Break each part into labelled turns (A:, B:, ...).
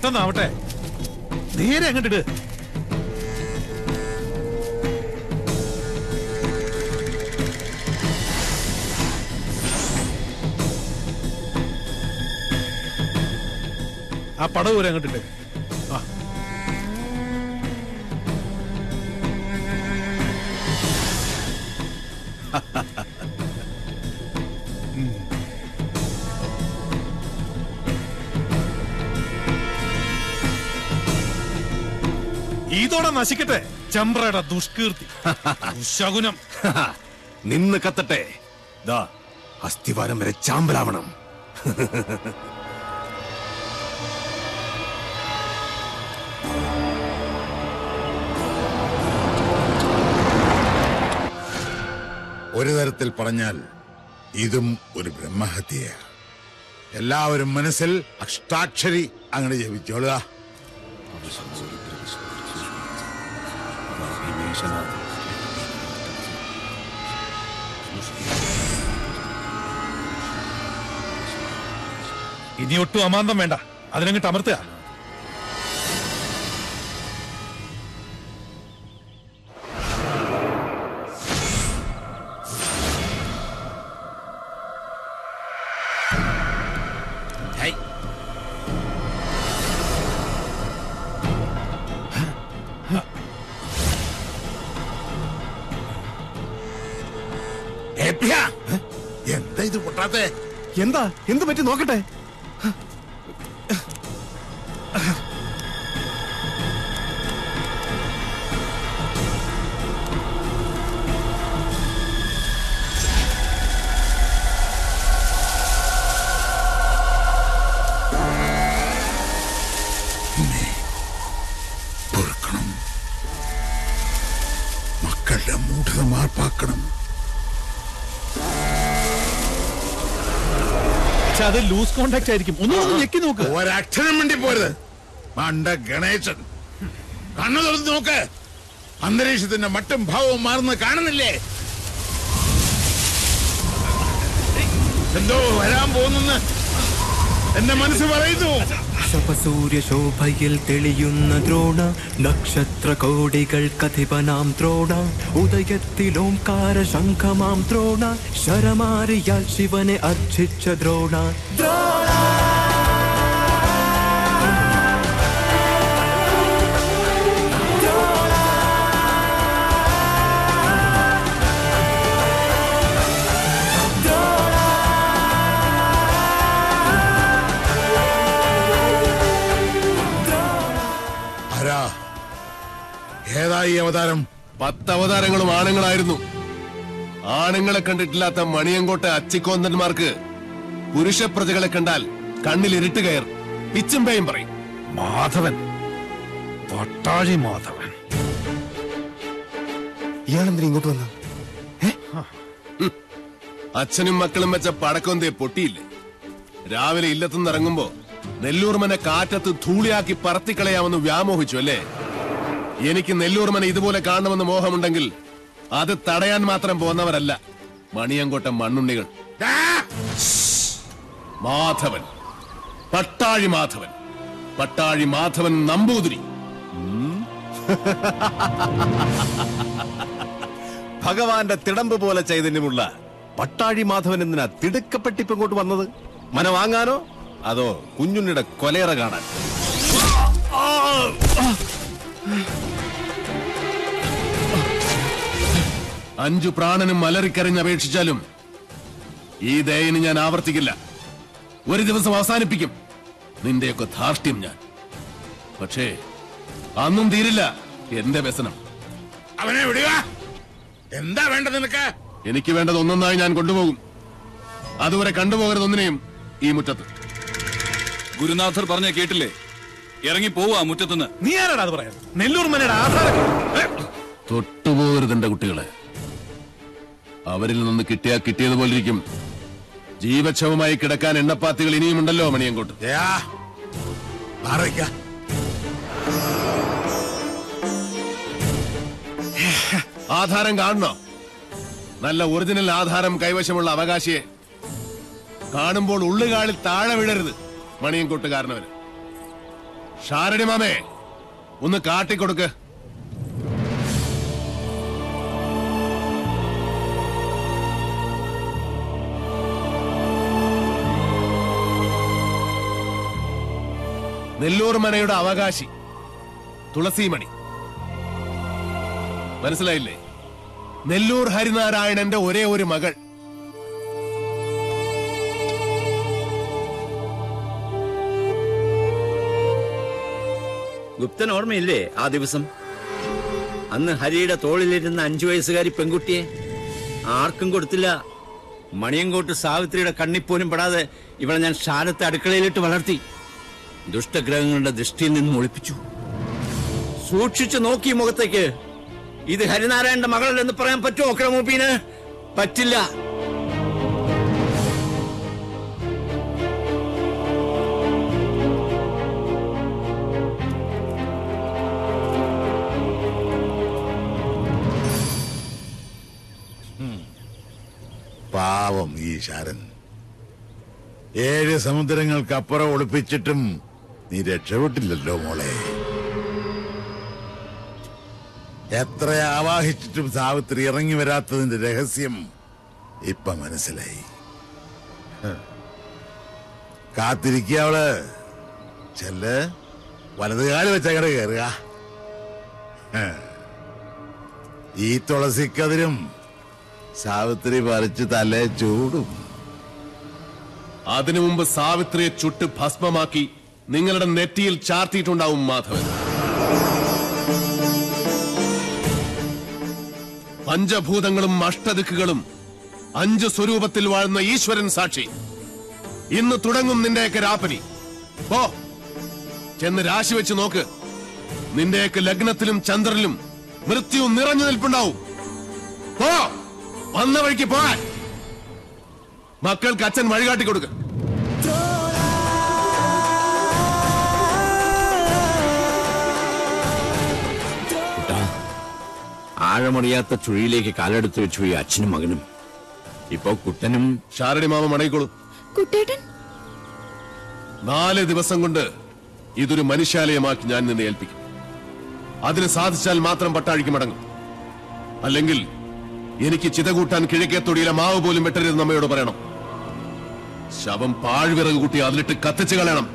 A: പെട്ടെന്നാവട്ടെ. നേരെ അങ്ങോട്ടിട്. ആ പടവ് വരെ അങ്ങോട്ടിട്ട്. ആ ഇതോടെ നശിക്കട്ടെ ചമ്പ്രയുടെ ദുഷ്കീർത്തി, ദുശകുനം.
B: നിന്ന് കത്തട്ടെ. ദാ അസ്ഥിവാരം വരെ ചാമ്പലാവണം.
C: ഒരു തരത്തിൽ പറഞ്ഞാൽ ഇതും ഒരു ബ്രഹ്മഹത്യയാണ്. എല്ലാവരും മനസ്സിൽ അഷ്ടാക്ഷരി അങ്ങനെ ജപിച്ചോളുക.
A: ഇനി ഒട്ടും അമാന്തം വേണ്ട, അതിനങ്ങോട്ട് അമർത്തുക.
C: എന്താ ഇത് പൊട്ടാത്തെ?
B: എന്താ എന്ത് പറ്റി നോക്കട്ടെ.
C: പൊറുക്കണം, മക്കളുടെ മൂഢത മാർപ്പാക്കണം.
A: അത് ലൂസ് കോണ്ടാക്ട് ആയിരിക്കും. ഒന്നും ഞെക്കി നോക്ക്.
C: ഒരക്ഷരം വേണ്ടി പോരുത്. മണ്ട ഗണേശൻ, കണ്ണു തുറന്ന് നോക്ക്. അന്തരീക്ഷത്തിന്റെ മട്ടും ഭാവവും മാറുന്ന കാണുന്നില്ലേ? എന്തോ വരാൻ പോകുന്നെന്ന് എന്റെ മനസ്സ് പറയുന്നു.
D: ശപസൂര്യ ശോഭയിൽ തെളിയുന്ന ദ്രോണ, നക്ഷത്ര കോടികൾ കഥിപനാം ദ്രോണ, ഉദയത്തിലോംകാര ശംഖമാം ദ്രോണ, ശരമാരിയാൽ ശിവനെ അർച്ചിച്ച ദ്രോണ.
C: ഏതായി അവതാരം?
B: 10 അവതാരങ്ങളും ആണുങ്ങളായിരുന്നു. ആണുങ്ങളെ കണ്ടിട്ടില്ലാത്ത മണിയങ്കോട്ടെ അച്ചിക്കോന്തന്മാർക്ക് പുരുഷ പ്രജകളെ കണ്ടാൽ കണ്ണിൽ ഇരുട്ട് കയർ, പിച്ചും പേയും പറയും.
A: മാധവൻ, പട്ടാഴി മാധവൻ.
B: ഇയാളെന്തിനാ ഇങ്ങോട്ട് വന്ന? അച്ഛനും മക്കളും വെച്ച പടക്കൊന്തേ പൊട്ടിയില്ലേ? രാവിലെ ഇല്ലത്തുനിന്ന് ഇറങ്ങുമ്പോ നെല്ലൂർമനെ കാറ്റത്ത് ധൂളിയാക്കി പറത്തിക്കളയാമെന്ന് വ്യാമോഹിച്ചു അല്ലേ? എനിക്ക് നെല്ലൂർമനെ ഇതുപോലെ കാണണമെന്ന് മോഹമുണ്ടെങ്കിൽ അത് തടയാൻ മാത്രം പോന്നവരല്ല മണിയങ്കോട്ട മണ്ണുണ്ണികൾ. മാധവൻ, പട്ടാഴി മാധവൻ, പട്ടാഴി മാധവൻ നമ്പൂതിരി. ഭഗവാന്റെ തിടമ്പ് പോലെ ചൈതന്യമുള്ള പട്ടാഴി മാധവൻ എന്തിനാ തിടുക്കപ്പെട്ടിപ്പ് ഇങ്ങോട്ട് വന്നത്? മന വാങ്ങാനോ അതോ കുഞ്ഞുണ്ണിയുടെ കൊലയറ കാണാൻ? 5 പ്രാണനും അലറിക്കരഞ്ഞ് അപേക്ഷിച്ചാലും ഈ ദയന് ഞാൻ ആവർത്തിക്കില്ല. ഒരു ദിവസം അവസാനിപ്പിക്കും നിന്റെയൊക്കെ ധാർഷ്ട്യം ഞാൻ. പക്ഷേ അന്നും തീരില്ല എന്റെ വ്യസനം.
C: അവനെ വിടുക. എന്താ വേണ്ടത് നിനക്ക്?
B: എനിക്ക് വേണ്ടത് ഒന്നൊന്നായി ഞാൻ കൊണ്ടുപോകും. അതുവരെ കണ്ടുപോകരുത് ഒന്നിനെയും ഈ മുറ്റത്ത്.
E: ഗുരുനാഥർ പറഞ്ഞ കേട്ടില്ലേ? ഇറങ്ങി പോവാ മുറ്റത്തുനിന്ന്.
A: നീ ആരാടാ അത് പറയാൻ? നെല്ലൂർമനയുടെ ആധാരം
B: തൊട്ടുപോകരുത് എന്റെ കുട്ടികളെ. അവരിൽ നിന്ന് കിട്ടിയതുപോലെ ഇരിക്കും. ജീവച്ഛവമായി കിടക്കാൻ എണ്ണപ്പാത്തികൾ ഇനിയുമുണ്ടല്ലോ മണിയങ്കോട്ട്. ആധാരം കാണണോ? നല്ല ഒറിജിനൽ ആധാരം കൈവശമുള്ള അവകാശിയെ കാണുമ്പോൾ ഉള്ളുകാളിൽ താഴെ വിടരുത് മണിയങ്കോട്ടുകാരനവന്. ഷാരടി മാമേ, ഒന്ന് കാട്ടിക്കൊടുക്ക്. നെല്ലൂർ മനയുടെ അവകാശി തുളസിമണി. മനസ്സിലായില്ലേ? നെല്ലൂർ ഹരിനാരായണന്റെ ഒരേ ഒരു മകൾ.
F: ഗുപ്തൻ ഓർമ്മയില്ലേ ആ ദിവസം? അന്ന് ഹരിയുടെ തോളിലിരുന്ന 5 വയസ്സുകാരി പെൺകുട്ടിയെ ആർക്കും കൊടുത്തില്ല. മണിയങ്കോട്ട് സാവിത്രിയുടെ കണ്ണിപ്പോലും പെടാതെ ഇവളെ ഞാൻ ശാലത്തെ അടുക്കളയിലിട്ട് വളർത്തി. ദുഷ്ടഗ്രഹങ്ങളുടെ ദൃഷ്ടിയിൽ നിന്നും ഒളിപ്പിച്ചു. സൂക്ഷിച്ചു നോക്കി മുഖത്തേക്ക്. ഇത് ഹരിനാരായണന്റെ മകളല്ലെന്ന് പറയാൻ പറ്റുമോ ക്രമൂപ്പീന്? പറ്റില്ല.
C: പാവം ഈ ശാരൻ. 7 സമുദ്രങ്ങൾക്കപ്പുറം ഒളിപ്പിച്ചിട്ടും നീ രക്ഷപ്പെട്ടില്ലല്ലോ മോളെ. എത്ര ആവാഹിച്ചിട്ടും സാവിത്രി ഇറങ്ങി വരാത്തതിന്റെ രഹസ്യം ഇപ്പൊ മനസ്സിലായി. കാത്തിരിക്കുക അവള്. ചെല്ല്, വലതുകാല് വെച്ചങ്ങടെ കയറുക. ഈ തുളസിക്കതിരും സാവിത്രി പറിച്ച് തലേ ചൂടും.
B: അതിനു മുമ്പ് സാവിത്രിയെ ചുട്ട് ഭസ്മമാക്കി നിങ്ങളുടെ നെറ്റിയിൽ ചാർത്തിയിട്ടുണ്ടാവും മാധവൻ. പഞ്ചഭൂതങ്ങളും അഷ്ടദിക്കുകളും 5 സ്വരൂപത്തിൽ വാഴുന്ന ഈശ്വരൻ സാക്ഷി. ഇന്ന് തുടങ്ങും നിന്റെയൊക്കെ രാപ്പനി. പോ, ചെന്ന് രാശി വെച്ച് നോക്ക്. നിന്റെയൊക്കെ ലഗ്നത്തിലും ചന്ദ്രനിലും മൃത്യു നിറഞ്ഞു നിൽപ്പുണ്ടാവും. പോ, വന്ന വഴിക്ക് പോകാൻ. മക്കൾക്ക് അച്ഛൻ വഴികാട്ടി കൊടുക്ക്.
F: ആഴമറിയാത്ത ചുഴിയിലേക്ക് കാലെടുത്ത് വെച്ചു ഈ അച്ഛനും മകനും. ഇപ്പൊ കുട്ടനും
B: ഷാരടി മാമ മടങ്ങിക്കോളൂ.
G: കുട്ടേട്ടൻ
B: 4 ദിവസം കൊണ്ട് ഇതൊരു മനുഷ്യാലയമാക്കി ഞാൻ നിന്നെ ഏൽപ്പിക്കും. അതിന് സാധിച്ചാൽ മാത്രം പട്ടാഴിക്ക് മടങ്ങും. അല്ലെങ്കിൽ എനിക്ക് ചിത കൂട്ടാൻ കിഴക്കേത്തൊടിയിലെ മാവ് പോലും വെട്ടരുതെന്ന് അമ്മയോട് പറയണം. ശവം പാഴ്വിറക് കൂട്ടി അതിലിട്ട് കത്തിച്ചു കളയണം.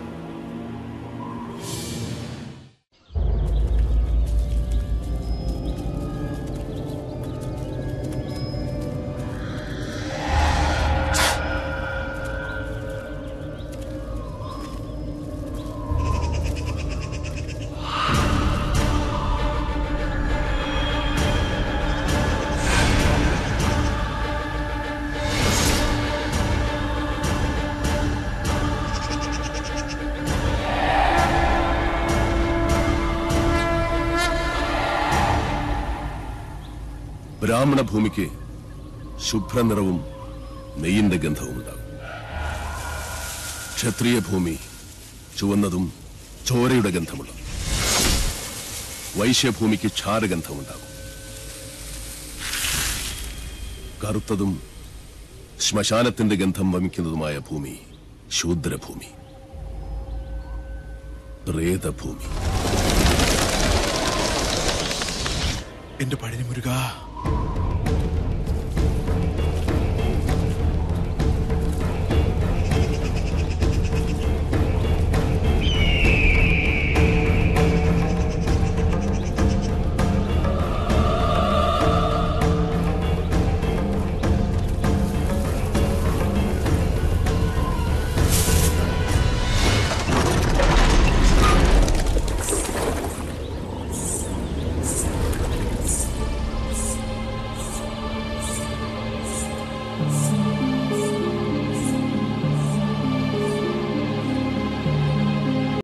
B: ബ്രാഹ്മണ ഭൂമിക്ക് ശുഭ്രനിറവും നെയ്യിന്റെ ഗന്ധവും ഉണ്ടാകും. ക്ഷത്രിയ ഭൂമി ചുവന്നതും ചോരയുടെ ഗന്ധമുള്ളതും. വൈശ്യഭൂമിക്ക് ക്ഷാരഗന്ധമുണ്ടാകും. കറുത്തതും ശ്മശാനത്തിന്റെ ഗന്ധം വമിക്കുന്നതുമായ ഭൂമി ശൂദ്രഭൂമി, പ്രേതഭൂമി.
A: എന്റെ പഴനി മുരുക,